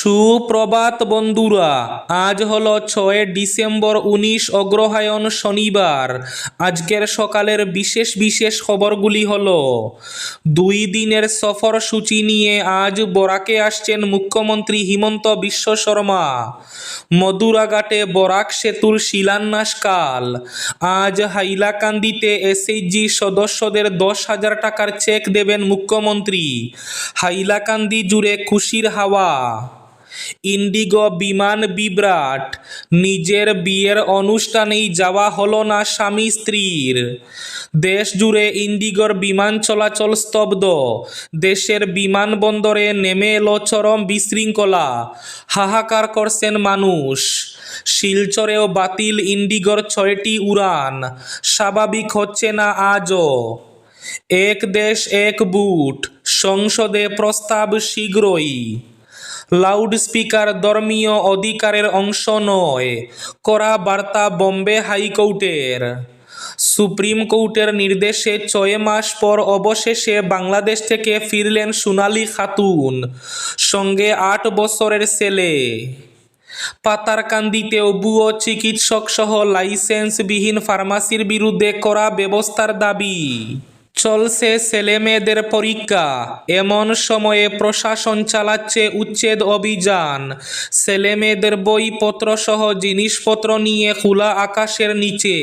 সুপ্রভাত বন্ধুরা, আজ হলো 6 ডিসেম্বর 19 অগ্রহায়ণ শনিবার। আজকের সকালের বিশেষ বিশেষ খবরগুলি হলো: 2 দিনের সফরসূচি নিয়ে আজ বরাকে আসছেন মুখ্যমন্ত্রী হিমন্ত বিশ্ব শর্মা। মধুরাঘাটে বরাক সেতুর শিলান্যাস কাল। আজ হাইলাকান্দিতে এসএইচজি সদস্যদের 10,000 টাকার চেক দেবেন মুখ্যমন্ত্রী। হাইলাকান্দি জুড়ে খুশির হাওয়া। ইন্ডিগো বিমান বিভ্রাট, নিজের বিয়ের অনুষ্ঠানেই যাওয়া হলো না স্বামী স্ত্রীর। দেশ জুড়ে ইন্ডিগোর বিমান চলাচল স্তব্ধ। দেশের বিমানবন্দরে নেমে এলো চরম বিশৃঙ্খলা। হাহাকার করছেন মানুষ। শিলচরেও বাতিল ইন্ডিগোর 6টি উড়ান। স্বাভাবিক হচ্ছে না আজও। এক দেশ এক বুট, সংসদে প্রস্তাব শীঘ্রই। লাউডস্পিকার ধর্মীয় অধিকারের অংশ নয়, কড়া বার্তা বম্বে হাইকোর্টের। সুপ্রিম কোর্টের নির্দেশে 6 মাস পর অবশেষে বাংলাদেশ থেকে ফিরলেন সোনালী খাতুন, সঙ্গে 8 বছরের ছেলে। পাতারকান্দিতেও ভুয়ো চিকিৎসকসহ লাইসেন্সবিহীন ফার্মাসির বিরুদ্ধে কড়া ব্যবস্থার দাবি। চলছে ছেলেমেয়েদের পরীক্ষা, এমন সময়ে প্রশাসন চালাচ্ছে উচ্ছেদ অভিযান। ছেলেমেয়েদের বইপত্রসহ জিনিসপত্র নিয়ে খোলা আকাশের নিচে।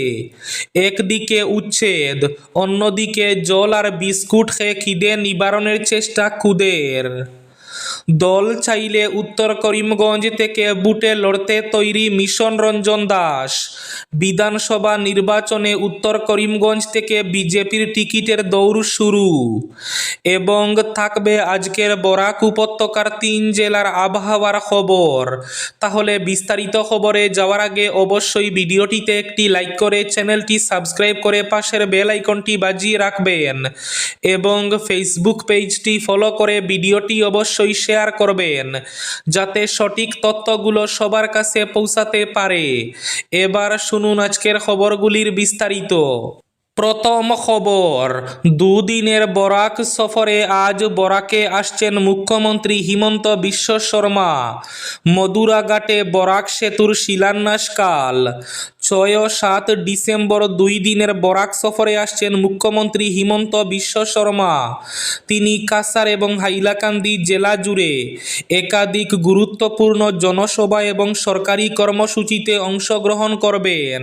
একদিকে উচ্ছেদ, অন্যদিকে জল আর বিস্কুট খেয়ে খিদে নিবারণের চেষ্টা খুদের। দল চাইলে উত্তর করিমগঞ্জ থেকে বুটে লড়তে তৈরি মিশন রঞ্জন দাস। বিধানসভা নির্বাচনে উত্তর করিমগঞ্জ থেকে বিজেপির টিকিটের দৌড় শুরু। এবং থাকবে আজকের বরাক উপত্যকার 3 জেলার আবহাওয়ার খবর। তাহলে বিস্তারিত খবরে যাওয়ার আগে অবশ্যই ভিডিওটিতে একটি লাইক করে চ্যানেলটি সাবস্ক্রাইব করে পাশের বেল আইকনটি বাজিয়ে রাখবেন এবং ফেসবুক পেজটি ফলো করে ভিডিওটি অবশ্যই শেয়ার করবেন, যাতে সঠিক তথ্যগুলো সবার কাছে পৌঁছাতে পারে। এবার শুনুন আজকের খবরগুলির বিস্তারিত। প্রথম খবর, 2 দিনের বরাক সফরে আজ বরাকে আসছেন মুখ্যমন্ত্রী হিমন্ত বিশ্ব শর্মা। মধুরাঘাটে বরাক সেতুর শিলান্যাস কাল। 6-7 ডিসেম্বর 2 দিনের বরাক সফরে আসছেন মুখ্যমন্ত্রী হিমন্ত বিশ্ব শর্মা। তিনি কাছাড় এবং হাইলাকান্দি জেলা জুড়ে একাধিক গুরুত্বপূর্ণ জনসভা এবং সরকারি কর্মসূচিতে অংশগ্রহণ করবেন।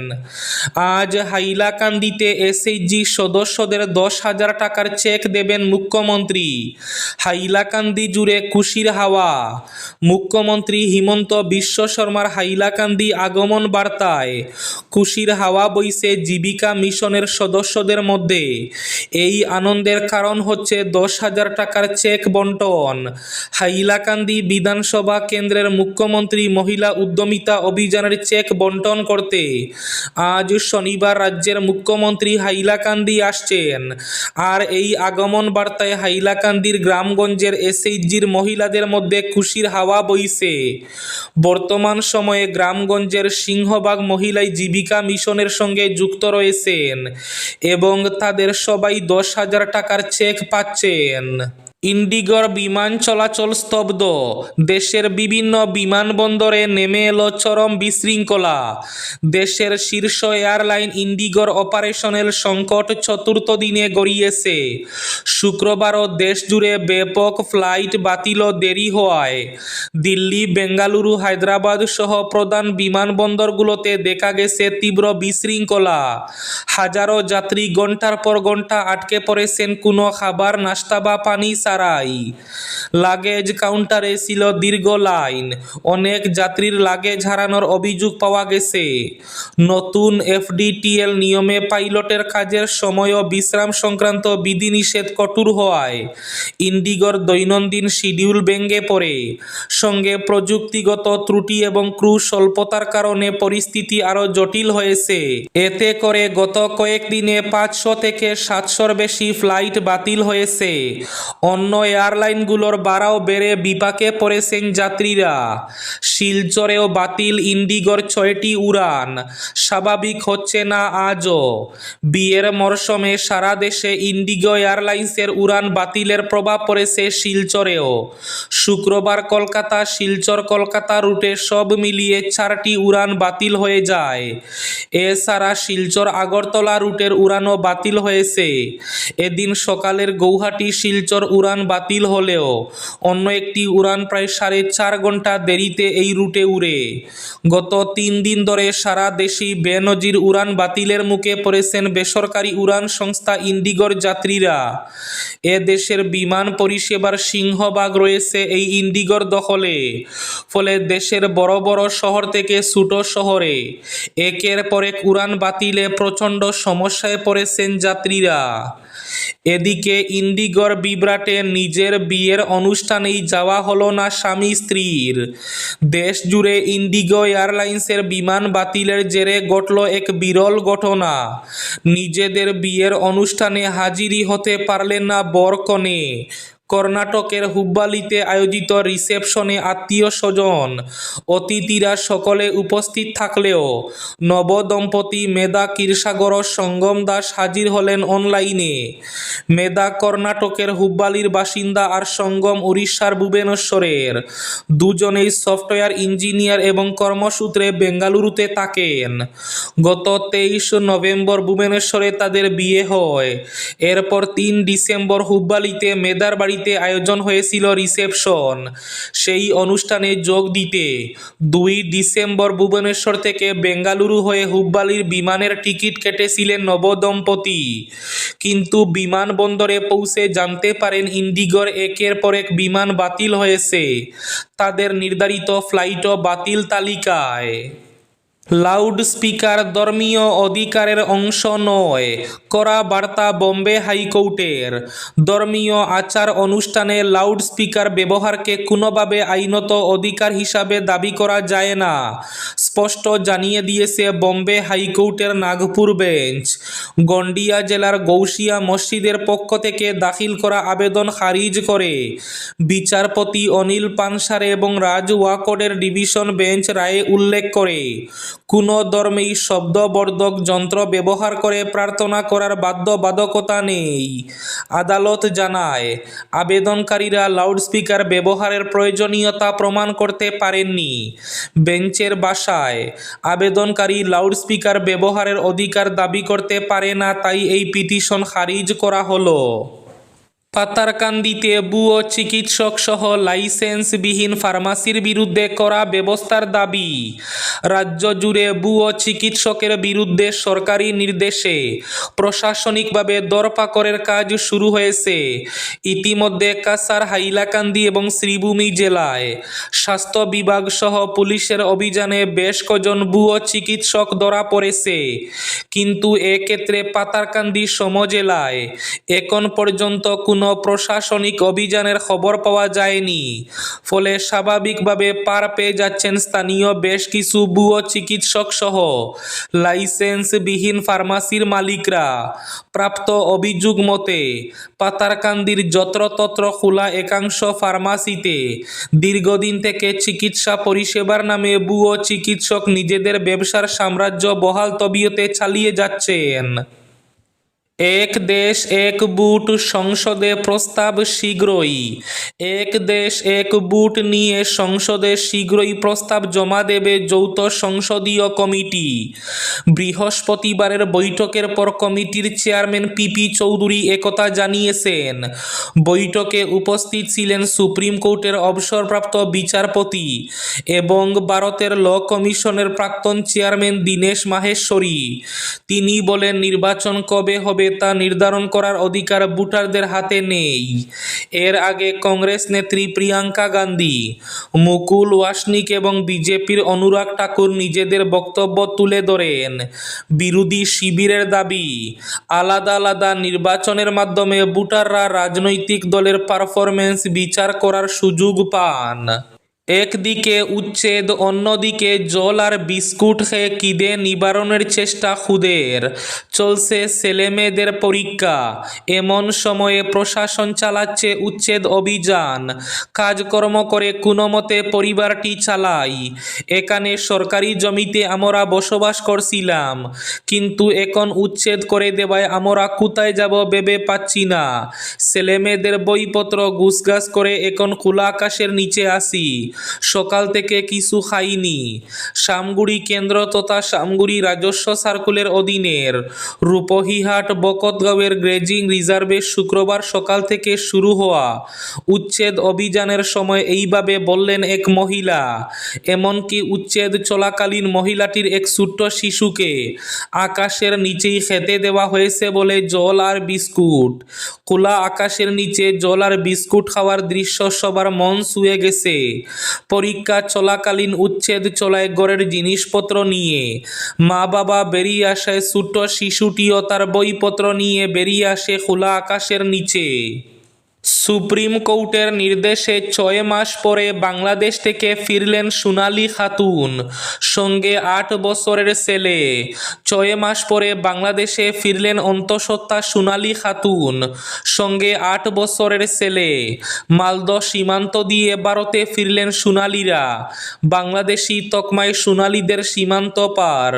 আজ হাইলাকান্দিতে এসএইচজি সদস্যদের 10,000 টাকার চেক দেবেন মুখ্যমন্ত্রী। হাইলাকান্দি জুড়ে খুশির হাওয়া। মুখ্যমন্ত্রী হিমন্ত বিশ্ব শর্মার হাইলাকান্দি আগমন বার্তায় খুশির হাওয়া বইছে জীবিকা মিশনের সদস্যদের মধ্যে। এই আনন্দের কারণ হচ্ছে 10,000 টাকার চেক বন্টন। হাইলাকান্দি বিধানসভা কেন্দ্রের মুখ্যমন্ত্রী মহিলা উদ্যমিতা অভিযানের চেক বন্টন করতে আজ শনিবার রাজ্যের মুখ্যমন্ত্রী হাইলাকান্দি আসছেন। আর এই আগমন বার্তায় হাইলাকান্দির গ্রামগঞ্জের এসএইচজির মহিলাদের মধ্যে খুশির হাওয়া বইছে। বর্তমান সময়ে গ্রামগঞ্জের সিংহভাগ মহিলাই জীবিকা মিশনের সঙ্গে যুক্ত রয়েছেন এবং তাদের সবাই 10,000 টাকার চেক পাচ্ছেন। ইন্ডিগোর বিমান চলাচল স্তব্ধ। দেশের বিভিন্ন বিমানবন্দরে নেমে এলো চরম বিশৃঙ্খলা। দেশের শীর্ষ এয়ারলাইন ইন্ডিগোর অপারেশনাল সংকট 4র্থ দিনে গড়িয়েছে। শুক্রবারও দেশ জুড়ে ব্যাপক ফ্লাইট বাতিল ও দেরি হওয়ায় দিল্লি, বেঙ্গালুরু, হায়দ্রাবাদ সহ প্রধান বিমানবন্দরগুলোতে দেখা গেছে তীব্র বিশৃঙ্খলা। হাজারো যাত্রী ঘন্টার পর ঘন্টা আটকে পড়েছেন কোনো খাবার, নাস্তা বা পানি ছাড়াই। লাগেজ কাউন্টারে ছিল দীর্ঘ লাইন। অনেক যাত্রীর লাগেজ হারানোর অভিযোগ পাওয়া গেছে। নতুন এফডিটিএল নিয়মে পাইলটের কাজের সময় ও বিশ্রাম সংক্রান্ত বিধিনিষেধ কঠোর হওয়ায় ইন্ডিগোর দৈনন্দিন শিডিউল ভেঙে পড়ে। সঙ্গে প্রযুক্তিগত ত্রুটি এবং ক্রু স্বল্পতার কারণে পরিস্থিতি আরও জটিল হয়েছে। এতে করে গত কয়েকদিনে 500 থেকে 700-র বেশি ফ্লাইট বাতিল হয়েছে। অন্য এয়ারলাইনগুলোর ভাড়াও বেড়ে বিপাকে পড়েছেন যাত্রীরা। শিলচরেও বাতিল ইন্ডিগোর 6টি উড়ান, স্বাভাবিক হচ্ছে না আজও। বিয়ের মরশুমে সারা দেশে ইন্ডিগো এয়ারলাইন্সের উড়ান বাতিলের প্রভাব পড়েছে শিলচরেও। শুক্রবার কলকাতা শিলচর কলকাতা রুটে সব মিলিয়ে 4টি উড়ান বাতিল হয়ে যায়। এছাড়া শিলচর আগরতলা রুটের উড়ানও বাতিল হয়েছে। এদিন সকালের গৌহাটি শিলচর উড়ান বাতিল হলেও অন্য একটি উড়ান প্রায় 4.5 ঘন্টা দেরিতে এই রুটে উড়ে। গত 3 দিন ধরে সারা দেশেই বেনজির উড়ান বাতিলের মুখে পড়েছেন বেসরকারি উড়ান সংস্থা ইন্ডিগোর যাত্রীরা। এ দেশের বিমান পরিষেবার সিংহভাগ রয়েছে এই ইন্ডিগোর দখলে। ফলে দেশের বড় বড় শহর থেকে ছোট শহরে একের পর এক উড়ান বাতিলে প্রচণ্ড সমস্যায় পড়েছেন যাত্রীরা। এদিকে ইন্ডিগোর বিভ্রাটে নিজের বিয়ের অনুষ্ঠানেই যাওয়া হলো না স্বামী স্ত্রীর। দেশ জুড়ে ইন্ডিগো এয়ারলাইন্সের বিমান বাতিলের জেরে ঘটল এক বিরল ঘটনা। নিজেদের বিয়ের অনুষ্ঠানে হাজিরি হতে পারলেন না বর কনে। কর্ণাটকের হুব্বালিতে আয়োজিত রিসেপশনে আত্মীয় স্বজন অতিথিরা সকলে উপস্থিত থাকলেও নবদম্পতি মেধা ক্ষীরসাগর ও সঙ্গম দাস হাজির হলেন অনলাইনে। মেধা কর্ণাটকের হুব্বালির বাসিন্দা আর সঙ্গম উড়িষ্যার ভুবনেশ্বরের। দুজনেই সফটওয়্যার ইঞ্জিনিয়ার এবং কর্মসূত্রে বেঙ্গালুরুতে থাকেন। গত 23 নভেম্বর ভুবনেশ্বরে তাদের বিয়ে হয়। এরপর 3 ডিসেম্বর হুব্বালিতে মেধার বাড়িতে আয়োজন হয়েছিল রিসেপশন। সেই অনুষ্ঠানে যোগ দিতে 2 ডিসেম্বর ভুবনেশ্বর থেকে বেঙ্গালুরু হয়ে হুব্বালির বিমানের টিকিট কেটেছিলেন নবদম্পতি। কিন্তু বিমানবন্দরে পৌঁছে জানতে পারেন ইন্ডিগোর একের পর এক বিমান বাতিল হয়েছে। তাদের নির্ধারিত ফ্লাইটও বাতিল তালিকায়। লাউডস্পিকার ধর্মীয় অধিকারের অংশ নয়, কড়া বার্তা বম্বে হাইকোর্টের। ধর্মীয় আচার অনুষ্ঠানে লাউডস্পিকার ব্যবহারকে কোনোভাবে আইনত অধিকার হিসাবে দাবি করা যায় না, স্পষ্ট জানিয়ে দিয়েছে বম্বে হাইকোর্টের নাগপুর বেঞ্চ। গন্ডিয়া জেলার গৌসিয়া মসজিদের পক্ষ থেকে দাখিল করা আবেদন খারিজ করে বিচারপতি অনিল পানসারে এবং রাজ ওয়াকডের ডিভিশন বেঞ্চ রায়ে উল্লেখ করে কোনো ধর্মেই শব্দবর্ধক যন্ত্র ব্যবহার করে প্রার্থনা করার বাধ্যবাধকতা নেই। আদালত জানায়, আবেদনকারীরা লাউডস্পিকার ব্যবহারের প্রয়োজনীয়তা প্রমাণ করতে পারেননি। বেঞ্চের ভাষায়, আবেদনকারী লাউডস্পিকার ব্যবহারের অধিকার দাবি করতে পারে না, তাই এই পিটিশন খারিজ করা হলো। পাতারকান্দিতে ভুয়ো চিকিৎসক সহ লাইসেন্সবিহীন ফার্মাসির বিরুদ্ধে কড়া ব্যবস্থার দাবি। রাজ্য জুড়ে ভুয়ো চিকিৎসকের বিরুদ্ধে সরকারি নির্দেশে প্রশাসনিকভাবে ধরপাকড়ের কাজ শুরু হয়েছে। ইতিমধ্যে কাছাড়, হাইলাকান্দি এবং শ্রীভূমি জেলায় স্বাস্থ্য বিভাগ সহ পুলিশের অভিযানে বেশ কজন ভুয়ো চিকিৎসক ধরা পড়েছে। কিন্তু এক্ষেত্রে পাতারকান্দি সমজেলায় এখন পর্যন্ত কোনো প্রশাসনিক অভিযানের খবর পাওয়া যায়নি। ফলে স্বাভাবিকভাবে পার পেয়ে যাচ্ছেন স্থানীয় বেশ কিছু ভুয়ো চিকিৎসক সহ লাইসেন্সবিহীন ফার্মাসির মালিকরা। প্রাপ্ত অভিযোগ মতে পাতারকান্দির যত্রতত্র খোলা একাংশ ফার্মাসিতে দীর্ঘদিন থেকে চিকিৎসা পরিষেবার নামে ভুয়ো চিকিৎসক নিজেদের ব্যবসার সাম্রাজ্য বহাল তবিয়তে চালিয়ে যাচ্ছেন। এক দেশ এক বুট সংসদে প্রস্তাব শীঘ্রই। এক দেশ এক বুট নিয়ে সংসদে শীঘ্রই প্রস্তাব জমা দেবে যৌথ সংসদীয় কমিটি। বৃহস্পতিবারের বৈঠকের পর কমিটির চেয়ারম্যান পিপি চৌধুরী একথা জানিয়েছেন। বৈঠকে উপস্থিত ছিলেন সুপ্রিম কোর্টের অবসরপ্রাপ্ত বিচারপতি এবং ভারতের ল কমিশনের প্রাক্তন চেয়ারম্যান দীনেশ মাহেশ্বরী। তিনি বলেন, নির্বাচন কবে হবে তা নির্ধারণ করার অধিকার ভোটারদের হাতে নেই। এর আগে কংগ্রেস নেত্রী প্রিয়াঙ্কা গান্ধী, মুকুল ওয়াসনিক এবং বিজেপির অনুরাগ ঠাকুর নিজেদের বক্তব্য তুলে ধরেন। বিরোধী শিবিরের দাবি, আলাদা আলাদা নির্বাচনের মাধ্যমে ভোটাররা রাজনৈতিক দলের পারফরমেন্স বিচার করার সুযোগ পান। একদিকে উচ্ছেদ, অন্যদিকে জল আর বিস্কুট খেয়ে খিদে নিবারণের চেষ্টা খুদের। চলছে ছেলেমেয়েদের পরীক্ষা, এমন সময়ে প্রশাসন চালাচ্ছে উচ্ছেদ অভিযান। কাজকর্ম করে কোনোমতে পরিবারটি চালাই। এখানে সরকারি জমিতে আমরা বসবাস করছিলাম, কিন্তু এখন উচ্ছেদ করে দেওয়ায় আমরা কোথায় যাব ভেবে পাচ্ছি না। ছেলেমেয়েদের বইপত্র গুছগাছ করে এখন খোলা আকাশের নিচে আসি। সকাল থেকে কিছু খাইনি। শামগুড়ি কেন্দ্র তথা শামগুড়ি রাজস্ব সার্কুলের অধীনের রূপহীহাট বকতগাঁওয়ের গ্রেজিং রিজার্ভে শুক্রবার সকাল থেকে শুরু হওয়া উচ্ছেদ অভিযানের সময় এইভাবে বললেন এক মহিলা। এমনকি উচ্ছেদ চলাকালীন মহিলাটির এক ছোট্ট শিশুকে আকাশের নিচেই খেতে দেওয়া হয়েছে বলে জল আর বিস্কুট। খোলা আকাশের নিচে জল আর বিস্কুট খাওয়ার দৃশ্য সবার মন ছুঁয়ে গেছে। পরীক্ষা চলাকালীন উচ্ছেদ চলায় ঘরের জিনিসপত্র নিয়ে মা বাবা বেরিয়ে আসায় ছোট্ট শিশুটিও তার বইপত্র নিয়ে বেরিয়ে আসে খোলা আকাশের নিচে। সুপ্রিম কোর্টের নির্দেশে 6 মাস পরে বাংলাদেশ থেকে ফিরলেন সোনালী খাতুন, সঙ্গে 8 বছরের ছেলে। 6 মাস পরে বাংলাদেশে ফিরলেন অন্তঃসত্ত্বা সোনালী খাতুন, সঙ্গে 8 বছরের ছেলে। মালদহ সীমান্ত দিয়ে ভারতে ফিরলেন সোনালীরা। বাংলাদেশি তকমায় সোনালীদের সীমান্ত পার।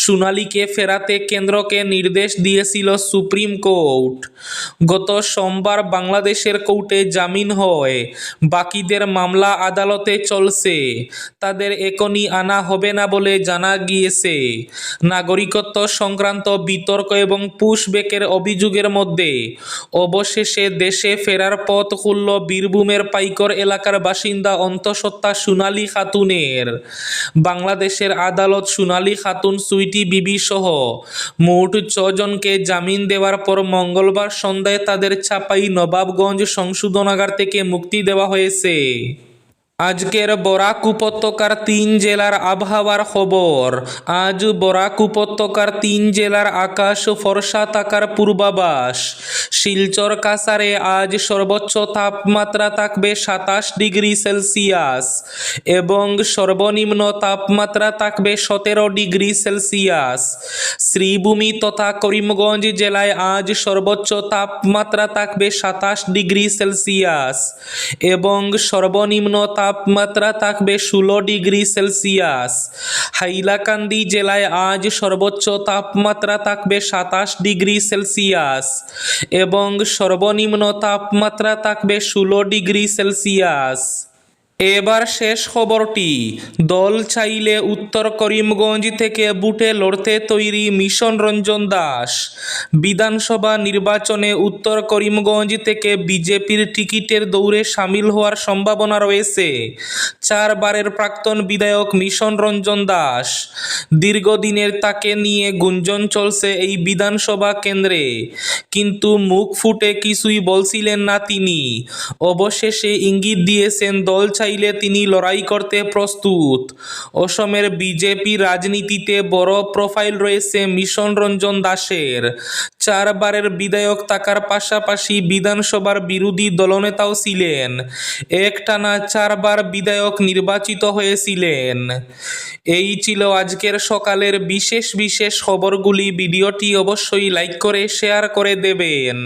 সোনালীকে ফেরাতে কেন্দ্রকে নির্দেশ দিয়েছিল সুপ্রিম কোর্ট। গত সোমবার বাংলাদেশের কোর্টে জামিন হয়। বাকিদের মামলা আদালতে চলছে। তাদের এখনই আনা হবে না বলে জানা গিয়েছে। নাগরিকত্ব সংক্রান্ত বিতর্ক এবং পুশব্যাকের অভিযোগের মধ্যে অবশেষে দেশে ফেরার পথ খুলল বীরভূমের পাইকর এলাকার বাসিন্দা অন্তঃসত্ত্বা সোনালী খাতুনের। বাংলাদেশের আদালত সোনালী খাতুন, সুইটি বিবি সহ মোট 6 জনকে জামিন দেওয়ার পর মঙ্গলবার সন্ধ্যায় তাদের চাপাই নবাবগঞ্জ সংশোধনাগার থেকে মুক্তি দেওয়া হয়েছে। আজকের বরাক উপত্যকার 3 জেলার আবহাওয়ার খবর। আজ বরাক উপত্যকার 3 জেলার আকাশ ফরসা থাকার পূর্বাভাস। শিলচর কাছাড়ে আজ সর্বোচ্চ তাপমাত্রা থাকবে 27 ডিগ্রি সেলসিয়াস এবং সর্বনিম্ন তাপমাত্রা থাকবে 17 ডিগ্রি সেলসিয়াস। শ্রীভূমি তথা করিমগঞ্জ জেলায় আজ সর্বোচ্চ তাপমাত্রা থাকবে 27 ডিগ্রি সেলসিয়াস এবং সর্বনিম্ন তাপমাত্রা থাকবে 16 ডিগ্রি সেলসিয়াস। হাইলাকান্দি জেলায় আজ সর্বোচ্চ তাপমাত্রা থাকবে 27 ডিগ্রি সেলসিয়াস এবং সর্বনিম্ন তাপমাত্রা থাকবে 16 ডিগ্রি সেলসিয়াস। এবার শেষ খবরটি। দল চাইলে উত্তর করিমগঞ্জ থেকে বুটে লড়তে তৈরি মিশন রঞ্জন দাস। বিধানসভা নির্বাচনে উত্তর করিমগঞ্জ থেকে বিজেপির টিকিটের দৌড়ে সামিল হওয়ার সম্ভাবনা রয়েছে 4 বারের প্রাক্তন বিধায়ক মিশন রঞ্জন দাস। দীর্ঘদিনের তাকে নিয়ে গুঞ্জন চলছে এই বিধানসভা কেন্দ্রে, কিন্তু মুখ ফুটে কিছুই বলছিলেন না তিনি। অবশেষে ইঙ্গিত দিয়েছেন দল চাইলে তিনি লড়াই করতে প্রস্তুত। অসমের বিজেপি রাজনীতিতে বড় প্রোফাইল রয়েছে মিশন রঞ্জন দাসের। 4 বারের বিধায়ক থাকার পাশাপাশি বিধানসভার বিরোধী দলনেতাও ছিলেন। একটানা 4 বার বিধায়ক নির্বাচিত হয়েছিলেন। এই ছিল আজকের সকালের বিশেষ খবরগুলি। ভিডিওটি অবশ্যই লাইক করে শেয়ার করে দেবেন।